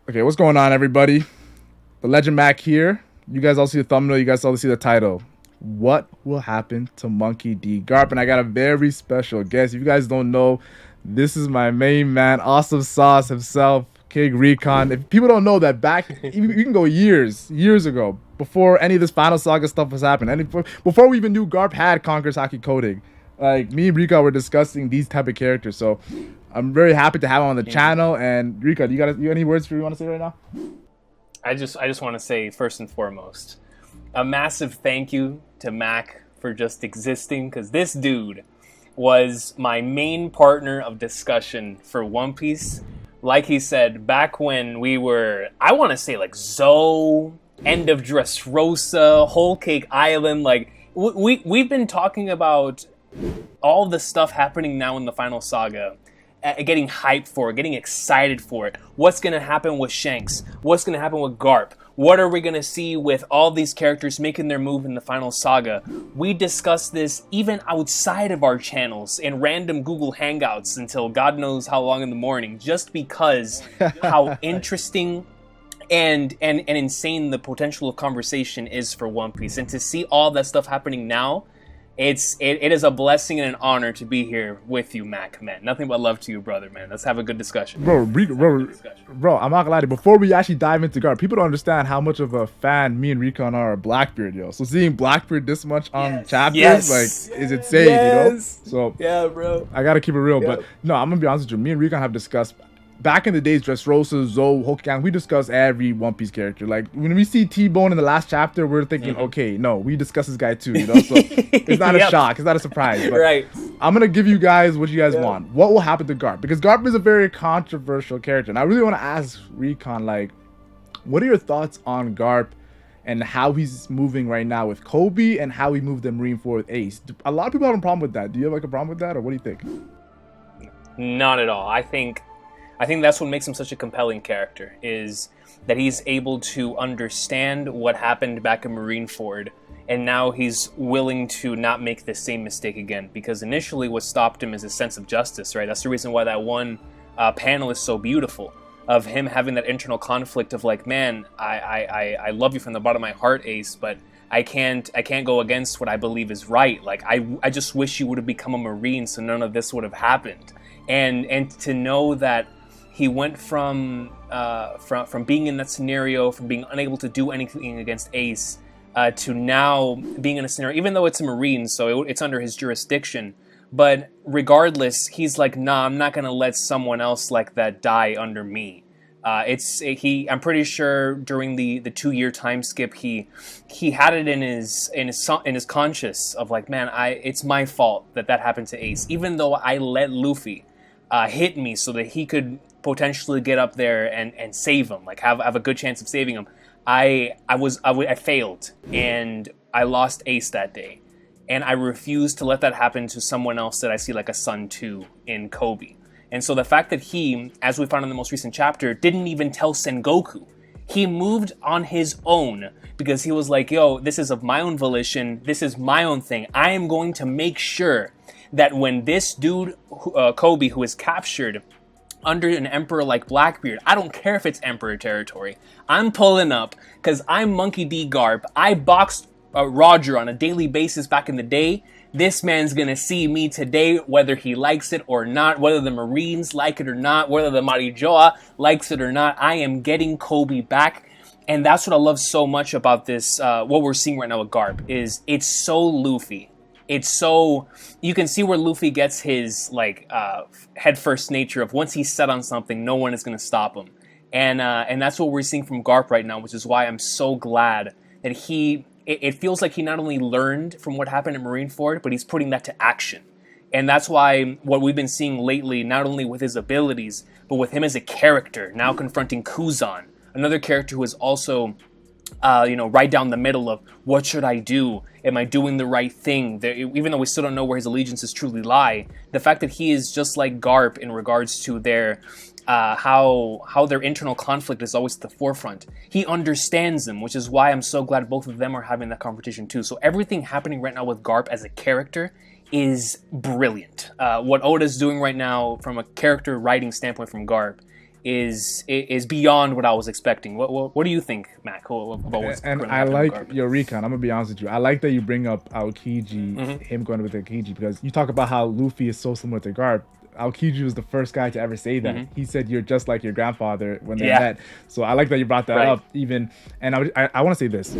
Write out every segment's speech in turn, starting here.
Okay, what's going on, everybody? The Legend Mac here. You guys all see the thumbnail. You guys all see the title. What will happen to Monkey D Garp? And I got a very special guest. If you guys don't know, this is my main man, Awesome Sauce himself, King Recon. If people don't know that, back you can go years ago, before any of this Final Saga stuff was happening, before we even knew Garp had Conqueror's Haki coding, like me and Recon were discussing these type of characters. So I'm very happy to have him on the channel. And Recon, you any words you want to say right now? I just want to say, first and foremost, a massive thank you to Mac for just existing, because this dude was my main partner of discussion for One Piece. Like he said, back when we were, I want to say like Zoe, End of Dressrosa, Whole Cake Island, like we've been talking about all the stuff happening now in the Final Saga, getting hyped for it, getting excited for it. What's going to happen with Shanks? What's going to happen with Garp? What are we going to see with all these characters making their move in the Final Saga? We discussed this even outside of our channels in random Google Hangouts until God knows how long in the morning, just because how interesting and insane the potential of conversation is for One Piece. And to see all that stuff happening now, it is a blessing and an honor to be here with you, Mac, man. Nothing but love to you, brother, man. Let's have a good discussion. Bro, I'm not gonna lie to you. Before we actually dive into Garp, people don't understand how much of a fan me and Recon are of Blackbeard, yo. So seeing Blackbeard this much on chapters, like, is insane, you know? So yeah, bro. I gotta keep it real. But no, I'm gonna be honest with you. Me and Recon have discussed, back in the days, Dressrosa, Zoe, Hokugan, we discuss every One Piece character. Like, when we see T-Bone in the last chapter, we're thinking, okay, no, we discuss this guy too, you know? So it's not a shock, it's not a surprise. But right. I'm gonna give you guys what you guys want. What will happen to Garp? Because Garp is a very controversial character. And I really want to ask Recon, like, what are your thoughts on Garp and how he's moving right now with Kobe and how he moved the Marineford with Ace? A lot of people have a problem with that. Do you have like a problem with that, or what do you think? Not at all. I think that's what makes him such a compelling character, is that he's able to understand what happened back in Marineford, and now he's willing to not make the same mistake again, because initially what stopped him is his sense of justice, right? That's the reason why that one panel is so beautiful, of him having that internal conflict of like, man, I love you from the bottom of my heart, Ace, but I can't go against what I believe is right. Like, I just wish you would have become a Marine so none of this would have happened. And to know that he went from being in that scenario, from being unable to do anything against Ace, to now being in a scenario, even though it's a Marine, so it's under his jurisdiction, but regardless, he's like, nah, I'm not gonna let someone else like that die under me. I'm pretty sure during the 2-year time skip, he had it in his conscience of like, man, it's my fault that happened to Ace, even though I let Luffy hit me so that he could potentially get up there and save him, like have a good chance of saving him. I failed, and I lost Ace that day, and I refused to let that happen to someone else that I see like a son to in Kobe. And so the fact that he, as we found in the most recent chapter, didn't even tell Sengoku, he moved on his own, because he was like, yo, this is of my own volition, this is my own thing, I am going to make sure that when this dude, Kobe, who is captured under an emperor like Blackbeard, I don't care if it's emperor territory, I'm pulling up, because I'm Monkey D Garp, I boxed Roger on a daily basis back in the day, this man's gonna see me today, whether he likes it or not, whether the Marines like it or not, whether the Marijoa likes it or not, I am getting Kobe back. And that's what I love so much about this, what we're seeing right now with Garp, is it's so Luffy. It's so, you can see where Luffy gets his like head-first nature of once he's set on something, no one is going to stop him. And that's what we're seeing from Garp right now, which is why I'm so glad that it feels like he not only learned from what happened in Marineford, but he's putting that to action. And that's why what we've been seeing lately, not only with his abilities, but with him as a character, now confronting Kuzan, another character who is also right down the middle of what should I do? Am I doing the right thing? Even though we still don't know where his allegiances truly lie, the fact that he is just like Garp in regards to their how their internal conflict is always at the forefront. He understands them, which is why I'm so glad both of them are having that competition too. So everything happening right now with Garp as a character is brilliant. What Oda's doing right now from a character writing standpoint from Garp is beyond what I was expecting. What do you think, Mac? About what's And gonna I happen with like Garp? your recon. I'm gonna be honest with you. I like that you bring up Aokiji, him going with Aokiji, because you talk about how Luffy is so similar to Garp. Aokiji was the first guy to ever say that. He said, "You're just like your grandfather" when they met. So I like that you brought that up. Even, and I want to say this: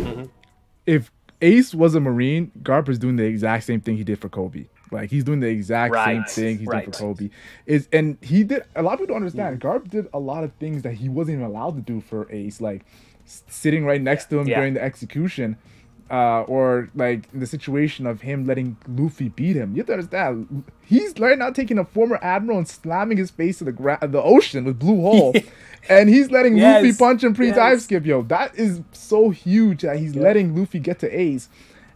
if Ace was a Marine, Garp is doing the exact same thing he did for Kobe. Like, he's doing the exact same thing he's doing for Kobe. And he did, a lot of people don't understand, Garp did a lot of things that he wasn't even allowed to do for Ace, like sitting right next to him during the execution, or like the situation of him letting Luffy beat him. You have to understand, he's right now taking a former admiral and slamming his face to the ocean with Blue Hole. And he's letting Luffy punch him pre-dive skip. Yo, that is so huge that he's letting Luffy get to Ace.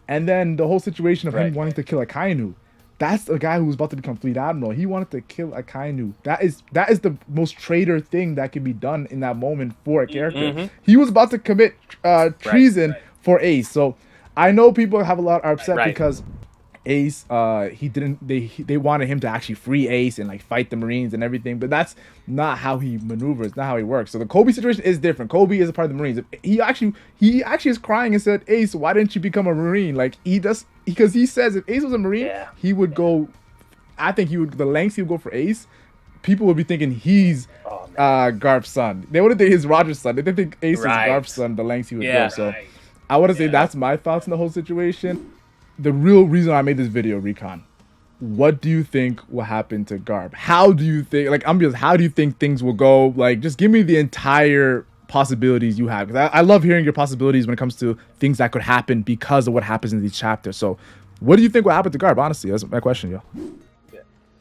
And then the whole situation of him wanting to kill Akainu. That's a guy who was about to become Fleet Admiral. He wanted to kill Akainu. That is the most traitor thing that can be done in that moment for a character. He was about to commit treason for Ace. So I know people are upset because Ace, they wanted him to actually free Ace and like fight the Marines and everything, but that's not how he maneuvers, not how he works. So the Kobe situation is different. Kobe is a part of the Marines. He actually is crying and said, "Ace, why didn't you become a Marine?" Like, because he says if Ace was a Marine, he would go. I think the lengths he would go for Ace. People would be thinking he's Garp's son. They wouldn't think he's Roger's son. They didn't think Ace is Garp's son. The lengths he would go. So I want to say that's my thoughts on the whole situation. The real reason I made this video, Recon, what do you think will happen to Garp? How do you think, how do you think things will go? Like, just give me the entire possibilities you have. 'Cause I love hearing your possibilities when it comes to things that could happen because of what happens in these chapters. So what do you think will happen to Garp? Honestly, that's my question, yo.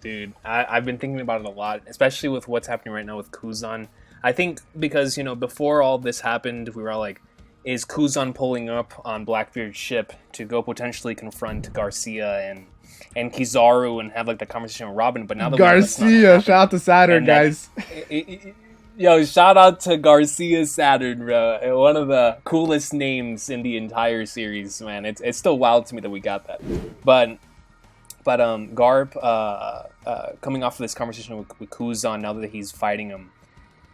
Dude, I've been thinking about it a lot, especially with what's happening right now with Kuzan. I think because, before all this happened, we were all like, is Kuzan pulling up on Blackbeard's ship to go potentially confront Garcia and Kizaru and have like the conversation with Robin? But now that Garcia, shout out to Saturn, guys. Yo, shout out to Garcia Saturn, bro. One of the coolest names in the entire series, man. It's still wild to me that we got that. But Garp, coming off of this conversation with Kuzan, now that he's fighting him,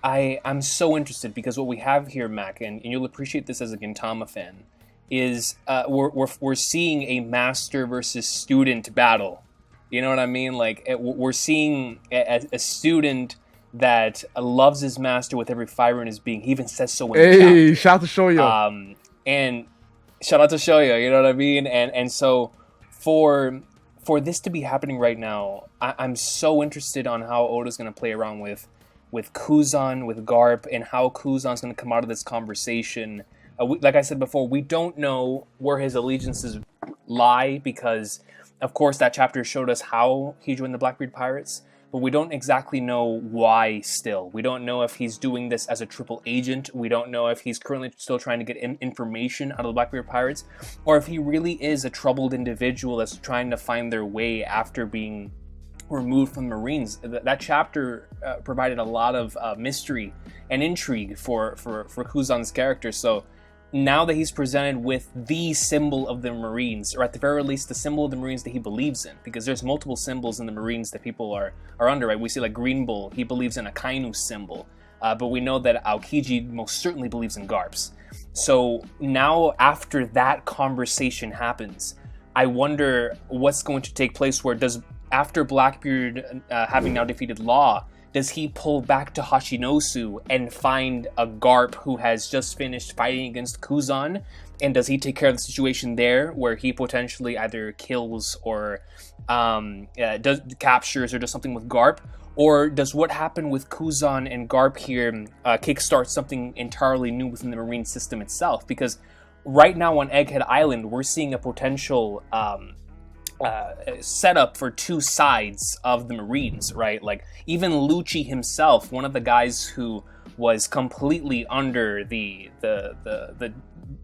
I'm so interested because what we have here, Mac, and you'll appreciate this as a Gintama fan, is we're seeing a master versus student battle. You know what I mean? Like, we're seeing a student that loves his master with every fiber in his being. He even says so in the chapter. Hey, shout out to Shoyo. And shout out to Shoyo, you know what I mean? And so for this to be happening right now, I'm so interested on how Oda's going to play around with Kuzan, with Garp, and how Kuzan's going to come out of this conversation. Like I said before, we don't know where his allegiances lie because, of course, that chapter showed us how he joined the Blackbeard Pirates, but we don't exactly know why still. We don't know if he's doing this as a triple agent. We don't know if he's currently still trying to get information out of the Blackbeard Pirates, or if he really is a troubled individual that's trying to find their way after being removed from the Marines. That chapter provided a lot of mystery and intrigue for Kuzan's character. So now that he's presented with the symbol of the Marines, or at the very least the symbol of the Marines that he believes in, because there's multiple symbols in the Marines that people are under, right? We see like Green Bull, he believes in a Kainu symbol, but we know that Aokiji most certainly believes in Garp's. So now after that conversation happens, I wonder what's going to take place after Blackbeard having now defeated Law, does he pull back to Hashinosu and find a Garp who has just finished fighting against Kuzan? And does he take care of the situation there where he potentially either kills or captures or does something with Garp? Or does what happened with Kuzan and Garp here kickstart something entirely new within the Marine system itself? Because right now on Egghead Island, we're seeing a potential setup for two sides of the Marines, right? Like, even Lucci himself, one of the guys who was completely under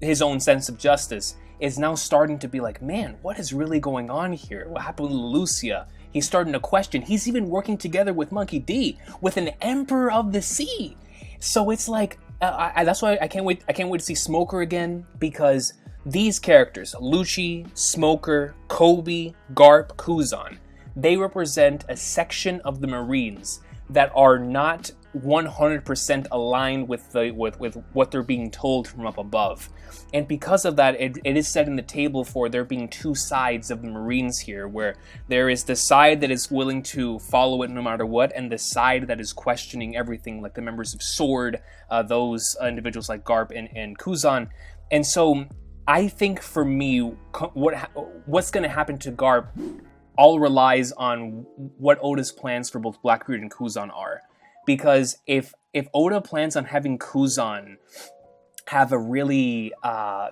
his own sense of justice, is now starting to be like, man, what is really going on here? What happened with Lucia? He's starting to question. He's even working together with Monkey D, with an Emperor of the Sea. So it's like, that's why I can't wait to see Smoker again, because these characters, Lucci, Smoker, Kobe, Garp, Kuzan, they represent a section of the Marines that are not 100% aligned with with what they're being told from up above. And because of that, it is setting the table for there being two sides of the Marines here, where there is the side that is willing to follow it no matter what, and the side that is questioning everything, like the members of Sword, those individuals like Garp and Kuzan. And so I think for me, what's going to happen to Garp all relies on what Oda's plans for both Blackbeard and Kuzan are. Because if Oda plans on having Kuzan have a really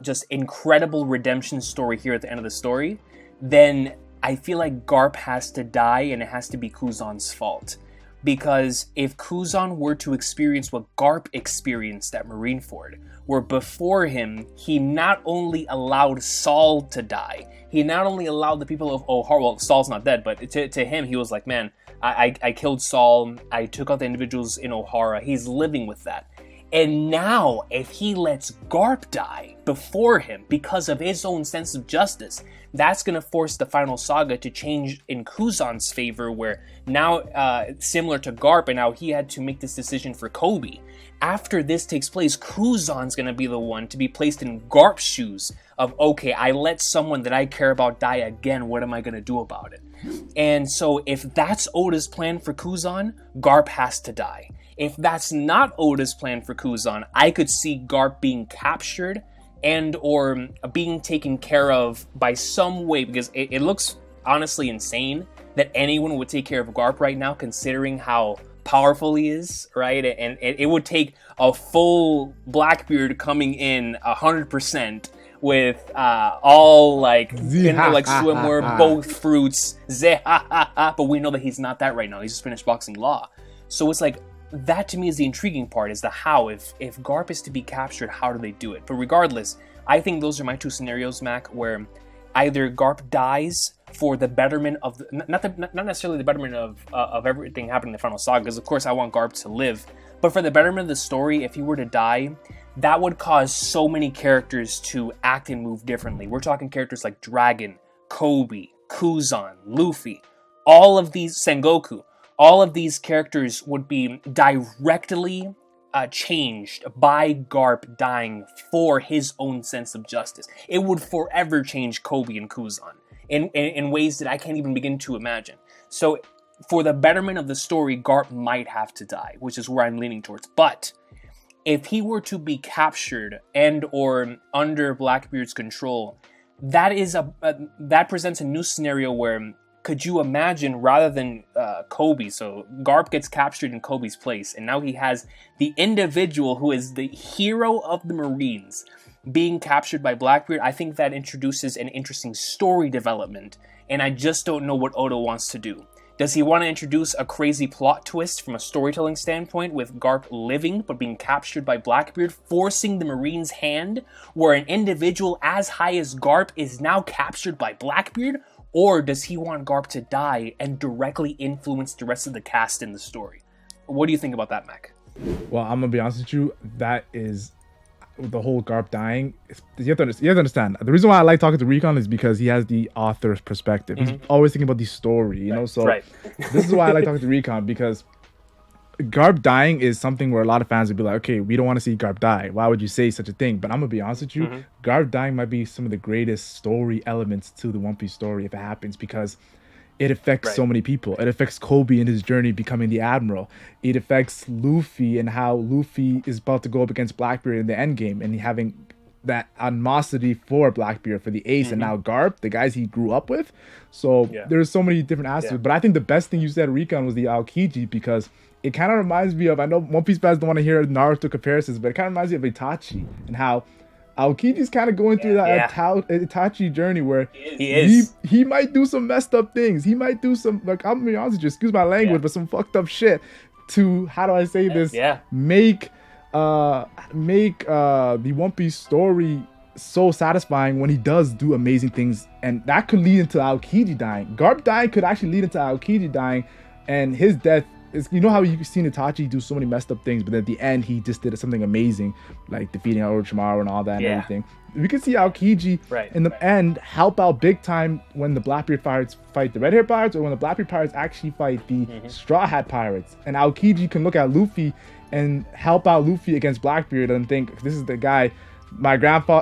just incredible redemption story here at the end of the story, then I feel like Garp has to die, and it has to be Kuzan's fault. Because if Kuzan were to experience what Garp experienced at Marineford, where before him, he not only allowed Saul to die, he not only allowed the people of Ohara, well, Saul's not dead, but to him, he was like, man, I killed Saul, I took out the individuals in Ohara, he's living with that. And now, if he lets Garp die before him because of his own sense of justice, that's going to force the final saga to change in Kuzan's favor, where now, similar to Garp, and now he had to make this decision for Kobe. After this takes place, Kuzan's going to be the one to be placed in Garp's shoes of, okay, I let someone that I care about die again, what am I going to do about it? And so if that's Oda's plan for Kuzan, Garp has to die. If that's not Oda's plan for Kuzan, I could see Garp being captured and or being taken care of by some way, because it looks honestly insane that anyone would take care of Garp right now, considering how powerful he is, right? And it would take a full Blackbeard coming in 100% with all like like swimwear, both fruits, but we know that he's not that right now. He's just finished boxing law. So it's like, that to me is the intriguing part, is the how. If Garp is to be captured, how do they do it? But regardless, I think those are my two scenarios, Mac, where either Garp dies for the betterment of the, not necessarily the betterment of everything happening in the final saga, because of course I want Garp to live, but for the betterment of the story, if he were to die, that would cause so many characters to act and move differently. We're talking characters like Dragon, Kobe, Kuzan, Luffy, all of these, Sengoku, all of these characters would be directly changed by Garp dying for his own sense of justice. It would forever change Kobe and Kuzan in ways that I can't even begin to imagine. So for the betterment of the story, Garp might have to die, which is where I'm leaning towards. But if he were to be captured and or under Blackbeard's control, that is that presents a new scenario where, could you imagine, rather than Kobe, so Garp gets captured in Kobe's place, and now he has the individual who is the hero of the Marines being captured by Blackbeard. I think that introduces an interesting story development, and I just don't know what Oda wants to do. Does he want to introduce a crazy plot twist from a storytelling standpoint with Garp living but being captured by Blackbeard, forcing the Marines' hand, where an individual as high as Garp is now captured by Blackbeard? Or does he want Garp to die and directly influence the rest of the cast in the story? What do you think about that, Mac? Well, I'm gonna be honest with you. That is the whole Garp dying. You have to understand. The reason why I like talking to Recon is because he has the author's perspective. He's always thinking about the story, you know. So this is why I like talking to Recon, because Garp dying is something where a lot of fans would be like, okay, we don't want to see Garp die. Why would you say such a thing? But I'm going to be honest with you, Garp dying might be some of the greatest story elements to the One Piece story if it happens, because it affects so many people. It affects Kobe in his journey becoming the Admiral. It affects Luffy and how Luffy is about to go up against Blackbeard in the endgame and having that animosity for Blackbeard, for the Ace, and now Garp, the guys he grew up with. So there's so many different aspects. But I think the best thing you said, Recon, was the Aokiji, because it kind of reminds me of, I know One Piece fans don't want to hear Naruto comparisons, but it kind of reminds me of Itachi, and how Aokiji's kind of going through that Itachi journey where he might do some messed up things. He might do some, like, I'm gonna be honest with you, excuse my language, but some fucked up shit to, how do I say this, make the One Piece story so satisfying when he does do amazing things, and that could lead into Aokiji dying. Garp dying could actually lead into Aokiji dying, and his death you know how you've seen Itachi do so many messed up things, but at the end he just did something amazing, like defeating Orochimaru and all that and everything. We can see Aokiji in the end help out big time when the Blackbeard pirates fight the Red Hair pirates, or when the Blackbeard pirates actually fight the Straw Hat pirates. And Aokiji can look at Luffy and help out Luffy against Blackbeard and think, this is the guy.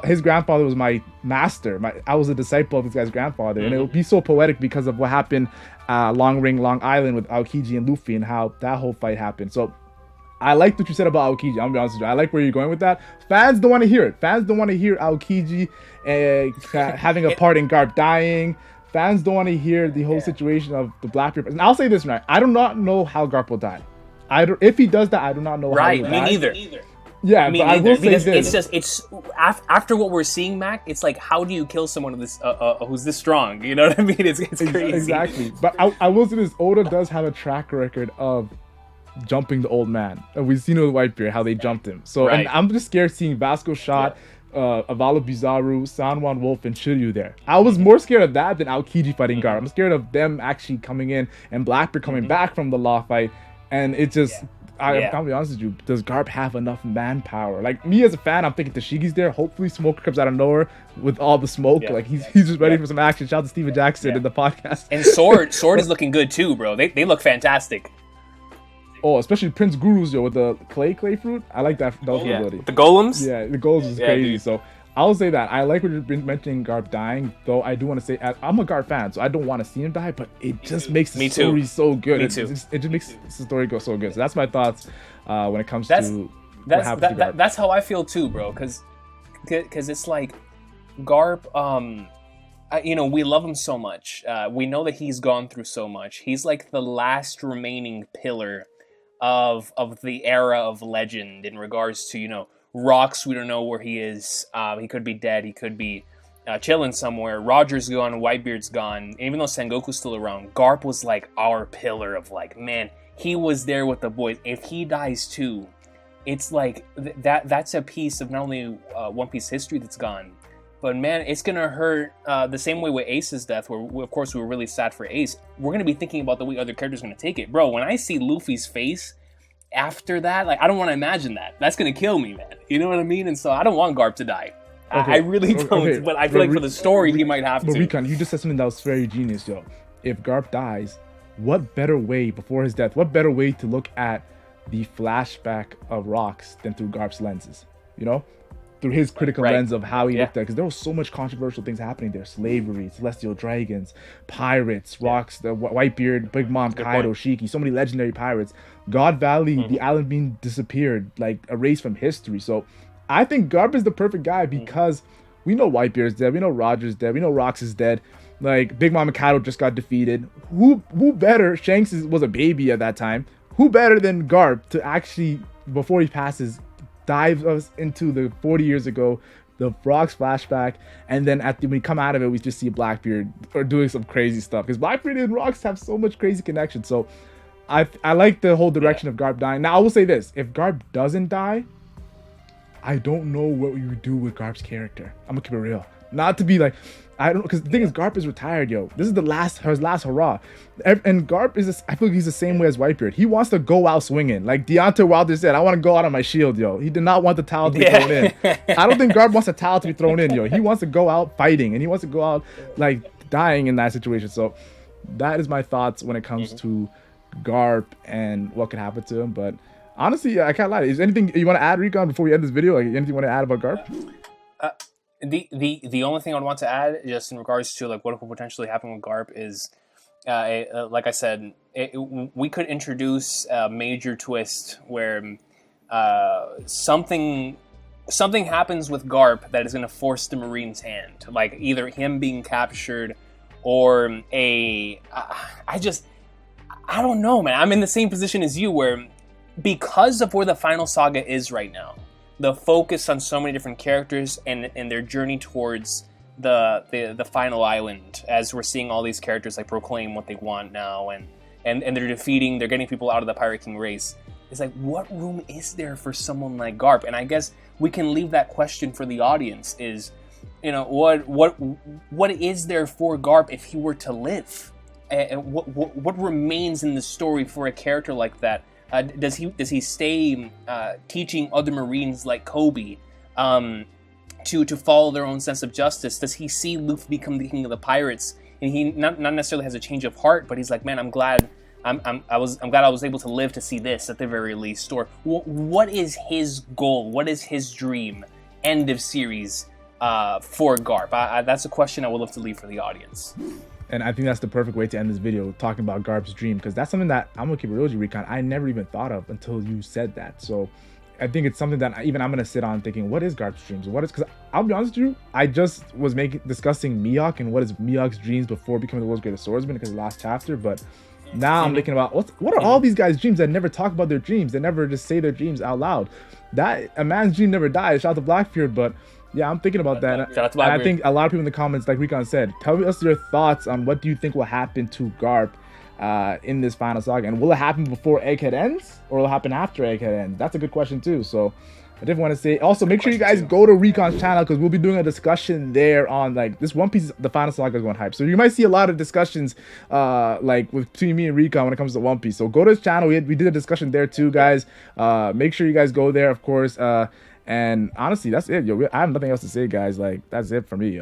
His grandfather was my master. I was a disciple of this guy's grandfather, and it would be so poetic because of what happened Long Island with Aokiji and Luffy and how that whole fight happened. So I like what you said about Aokiji. I'm gonna be honest with you. I like where you're going with that. Fans don't want to hear it. Fans don't want to hear Aokiji having a part in Garp dying. Fans don't want to hear the whole situation of the Blackbeard. And I'll say this right: I do not know how Garp will die. If he does that, I do not know how he will die. Me neither. Yeah, but I will say this. It's after what we're seeing, Mac. It's like, how do you kill someone who's this strong? You know what I mean? It's crazy. Exactly. But I will say this: Oda does have a track record of jumping the old man. And we've seen it with Whitebeard how they jumped him. So and I'm just scared seeing Vasco shot, Avalo Bizaru, Sanwan Wolf, and Shiryu there. I was more scared of that than Aokiji fighting Garp. I'm scared of them actually coming in and Blackbeard coming back from the law fight, and it just. I'm gonna be honest with you. Does Garp have enough manpower? Like me as a fan, I'm thinking Tashigi's there. Hopefully, Smoker comes out of nowhere with all the smoke. Like he's just ready for some action. Shout out to Steven Jackson in the podcast. And Sword is looking good too, bro. They look fantastic. Oh, especially Prince Guru's with the clay fruit. I like that ability. The golems. Yeah, the golems is crazy. Dude. So I'll say that I like what you've been mentioning Garp dying. Though I do want to say I'm a Garp fan, so I don't want to see him die. But it just makes the story so good. It just makes the story go so good. So that's my thoughts when it comes to what happens to Garp. That's how I feel too, bro. Because it's like Garp. We love him so much. We know that he's gone through so much. He's like the last remaining pillar of the era of legend in regards to Rocks. We don't know where he is. He could be dead. He could be chilling somewhere. Roger's gone. Whitebeard's gone. And even though Sengoku's still around, Garp was like our pillar of like, man, he was there with the boys. If he dies too, it's like that's a piece of not only One Piece history that's gone, but man, it's gonna hurt the same way with Ace's death, where of course we were really sad for Ace. We're gonna be thinking about the way other characters are gonna take it. Bro, when I see Luffy's face after that, like, I don't want to imagine that. That's gonna kill me, man. You know what I mean? And so I don't want Garp to die. I really don't. But I feel like for the story, he might have to. But Recon, you just said something that was very genius, yo. If Garp dies, what better way before his death? What better way to look at the flashback of Rocks than through Garp's lenses? Through his critical lens of how he looked at it. Because there was so much controversial things happening there. Slavery, celestial dragons, pirates, Rocks, the Whitebeard, Big Mom, Kaido, Shiki, so many legendary pirates. God Valley, the island being disappeared, like erased from history. So I think Garp is the perfect guy because we know Whitebeard's dead, we know Roger's dead, we know Rocks is dead. Like Big Mom and Kaido just got defeated. Who better? Shanks was a baby at that time. Who better than Garp to actually, before he passes, dive us into the 40 years ago, the Rocks flashback, and then when we come out of it, we just see Blackbeard doing some crazy stuff. Because Blackbeard and Rocks have so much crazy connection. So I like the whole direction of Garp dying. Now I will say this: if Garp doesn't die, I don't know what we would do with Garp's character. I'm gonna keep it real. Not to be like, I don't, because the thing is, Garp is retired, yo. This is his last hurrah. And Garp I feel like he's the same way as Whitebeard. He wants to go out swinging. Like Deontay Wilder said, I want to go out on my shield, yo. He did not want the towel to be thrown in. I don't think Garp wants a towel to be thrown in, yo. He wants to go out fighting, and he wants to go out like dying in that situation. So that is my thoughts when it comes to Garp and what could happen to him. But honestly, I can't lie. Is anything you want to add, Recon, before we end this video? Like anything you want to add about Garp? The only thing I would want to add, just in regards to like what could potentially happen with Garp, is like I said, we could introduce a major twist where something happens with Garp that is going to force the Marine's hand, like either him being captured or I don't know, man. I'm in the same position as you, where because of where the final saga is right now, the focus on so many different characters and their journey towards the final island, as we're seeing all these characters like proclaim what they want now, and they're getting people out of the Pirate King race. It's like, what room is there for someone like Garp? And I guess we can leave that question for the audience: is, what is there for Garp if he were to live? what remains in the story for a character like that? Does he stay teaching other Marines like Kobe to follow their own sense of justice? Does he see Luffy become the king of the pirates, and he not necessarily has a change of heart, but he's like, man, I'm glad I was able to live to see this at the very least? Or what is his goal? What is his dream? End of series for Garp. That's a question I would love to leave for the audience. And I think that's the perfect way to end this video, talking about Garp's dream, because that's something that, I'm gonna keep it real with you, Recon, I never even thought of until you said that. So I think it's something that even I'm gonna sit on thinking, what is Garp's dreams? Because I'll be honest with you, I just was discussing Mihawk and what is Mihawk's dreams before becoming the world's greatest swordsman, because of the last chapter. But now I'm thinking about what are all these guys' dreams that never talk about their dreams? They never just say their dreams out loud. That a man's dream never dies. Shout out to Blackbeard. But yeah, I'm thinking about that. And I think a lot of people in the comments, like Recon said, tell us your thoughts on what do you think will happen to Garp in this final saga, and will it happen before Egghead ends, or will it happen after Egghead ends? That's a good question too. So I definitely want to say, also make sure you guys go to Recon's channel, because we'll be doing a discussion there on like this One Piece, the final saga is going hype. So you might see a lot of discussions like between me and Recon when it comes to One Piece. So go to his channel. We did a discussion there too, guys. Make sure you guys go there, of course. And honestly, that's it, yo. I have nothing else to say, guys. Like, that's it for me, yo.